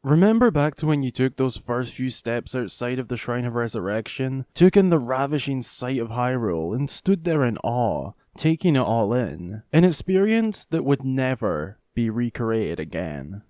Remember back to when you took those first few steps outside of the Shrine of Resurrection, took in the ravishing sight of Hyrule, and stood there in awe, taking it all in, an experience that would never be recreated again.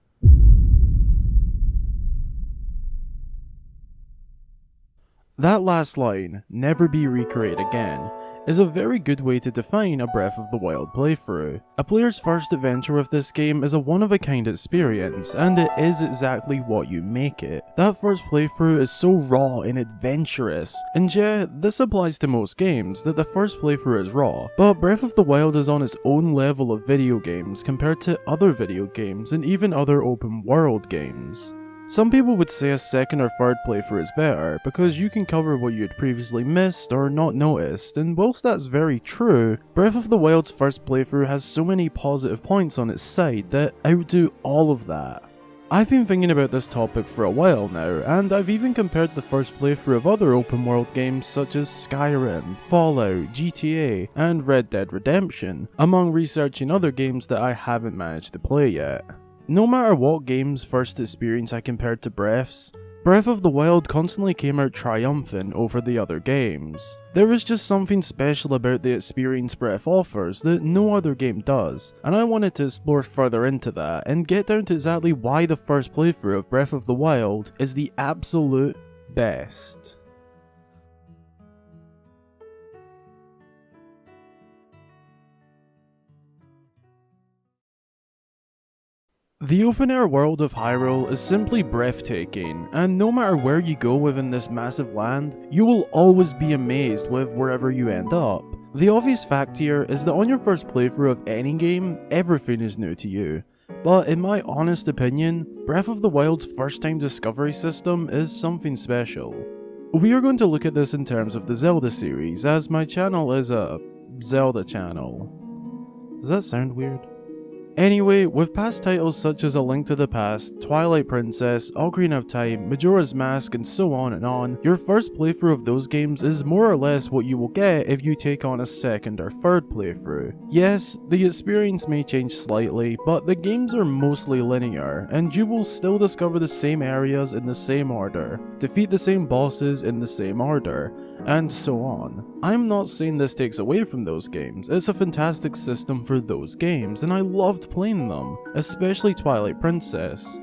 That last line, never be recreated again, is a very good way to define a Breath of the Wild playthrough. A player's first adventure with this game is a one-of-a-kind experience, and it is exactly what you make it. That first playthrough is so raw and adventurous, and yeah, this applies to most games, that the first playthrough is raw, but Breath of the Wild is on its own level of video games compared to other video games and even other open world games. Some people would say a second or third playthrough is better, because you can cover what you had previously missed or not noticed, and whilst that's very true, Breath of the Wild's first playthrough has so many positive points on its side that outdo all of that. I've been thinking about this topic for a while now, and I've even compared the first playthrough of other open world games such as Skyrim, Fallout, GTA, and Red Dead Redemption, among researching other games that I haven't managed to play yet. No matter what game's first experience I compared to Breath's, Breath of the Wild constantly came out triumphant over the other games. There is just something special about the experience Breath offers that no other game does, and I wanted to explore further into that and get down to exactly why the first playthrough of Breath of the Wild is the absolute best. The open-air world of Hyrule is simply breathtaking, and no matter where you go within this massive land, you will always be amazed with wherever you end up. The obvious fact here is that on your first playthrough of any game, everything is new to you. But in my honest opinion, Breath of the Wild's first-time discovery system is something special. We are going to look at this in terms of the Zelda series, as my channel is a Zelda channel. Does that sound weird? Anyway, with past titles such as A Link to the Past, Twilight Princess, Ocarina of Time, Majora's Mask, and so on, your first playthrough of those games is more or less what you will get if you take on a second or third playthrough. Yes, the experience may change slightly, but the games are mostly linear, and you will still discover the same areas in the same order, defeat the same bosses in the same order, and so on. I'm not saying this takes away from those games, it's a fantastic system for those games, and I loved playing them, especially Twilight Princess.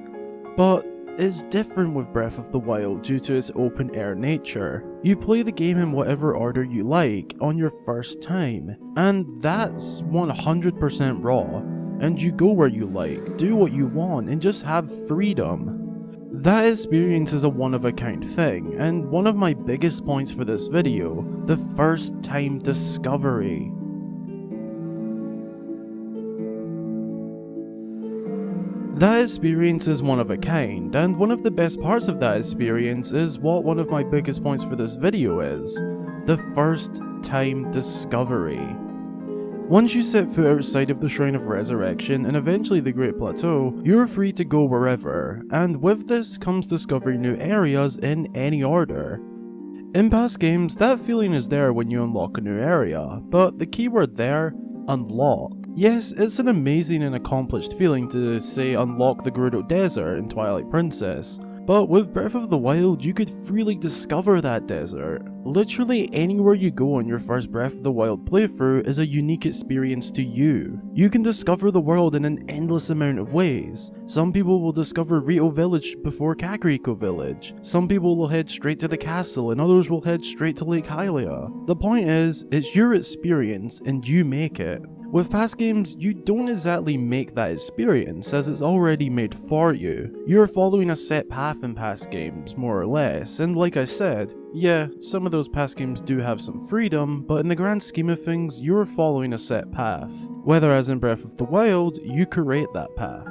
But it's different with Breath of the Wild due to its open air nature. You play the game in whatever order you like on your first time, and that's 100% raw, and you go where you like, do what you want, and just have freedom. That experience is a one-of-a-kind thing, and one of my biggest points for this video, the first time discovery. That experience is one of a kind, and one of the best parts of that experience is what one of my biggest points for this video is, the first time discovery. Once you set foot outside of the Shrine of Resurrection and eventually the Great Plateau, you're free to go wherever, and with this comes discovering new areas in any order. In past games, that feeling is there when you unlock a new area, but the keyword there, unlock. Yes, it's an amazing and accomplished feeling to, say, unlock the Gerudo Desert in Twilight Princess, but with Breath of the Wild, you could freely discover that desert. Literally anywhere you go on your first Breath of the Wild playthrough is a unique experience to you. You can discover the world in an endless amount of ways. Some people will discover Rito Village before Kakariko Village. Some people will head straight to the castle and others will head straight to Lake Hylia. The point is, it's your experience and you make it. With past games, you don't exactly make that experience, as it's already made for you. You're following a set path in past games, more or less, and like I said, yeah, some of those past games do have some freedom, but in the grand scheme of things, you're following a set path. Whether as in Breath of the Wild, you create that path.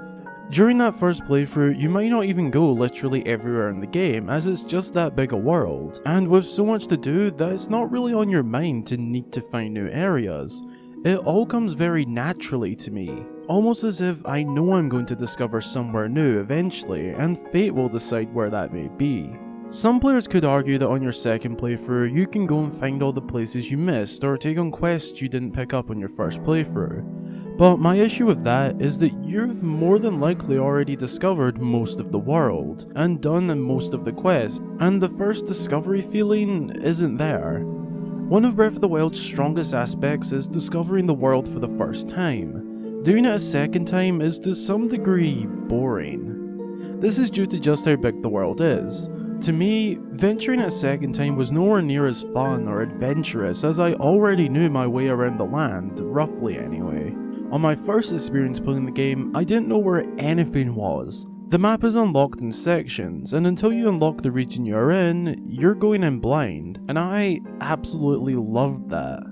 During that first playthrough, you might not even go literally everywhere in the game, as it's just that big a world, and with so much to do that it's not really on your mind to need to find new areas. It all comes very naturally to me, almost as if I know I'm going to discover somewhere new eventually, and fate will decide where that may be. Some players could argue that on your second playthrough, you can go and find all the places you missed, or take on quests you didn't pick up on your first playthrough. But my issue with that is that you've more than likely already discovered most of the world, and done most of the quests, and the first discovery feeling isn't there. One of Breath of the Wild's strongest aspects is discovering the world for the first time. Doing it a second time is to some degree boring. This is due to just how big the world is. To me, venturing a second time was nowhere near as fun or adventurous as I already knew my way around the land, roughly anyway. On my first experience playing the game, I didn't know where anything was. The map is unlocked in sections, and until you unlock the region you're in, you're going in blind, and I absolutely loved that.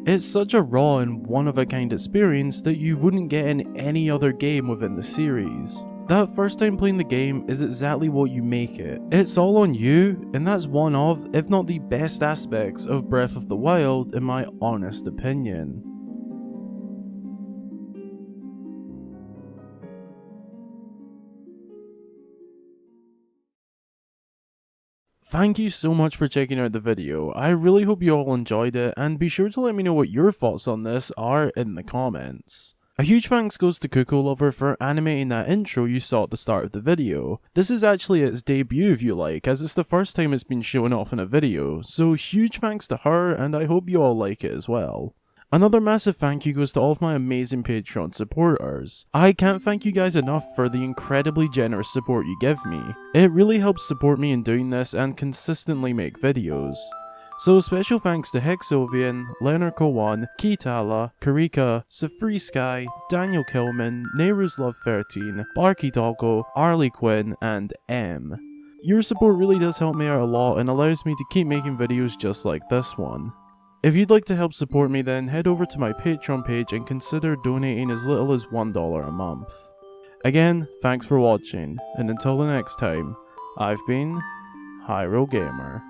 It's such a raw and one-of-a-kind experience that you wouldn't get in any other game within the series. That first time playing the game is exactly what you make it. It's all on you, and that's one of, if not the best aspects of Breath of the Wild in my honest opinion. Thank you so much for checking out the video. I really hope you all enjoyed it, and be sure to let me know what your thoughts on this are in the comments. A huge thanks goes to Cuccolover for animating that intro you saw at the start of the video. This is actually its debut if you like, as it's the first time it's been shown off in a video, so huge thanks to her, and I hope you all like it as well. Another massive thank you goes to all of my amazing Patreon supporters. I can't thank you guys enough for the incredibly generous support you give me. It really helps support me in doing this and consistently make videos. So special thanks to Hexovian, Leonard Kowan, Kitala, Karika, Safri Sky, Daniel Kilman, Nehru's Love 13, Barky Doggo, Arlie Quinn, and M. Your support really does help me out a lot and allows me to keep making videos just like this one. If you'd like to help support me then head over to my Patreon page and consider donating as little as $1 a month. Again, thanks for watching, and until the next time, I've been Hyrule Gamer.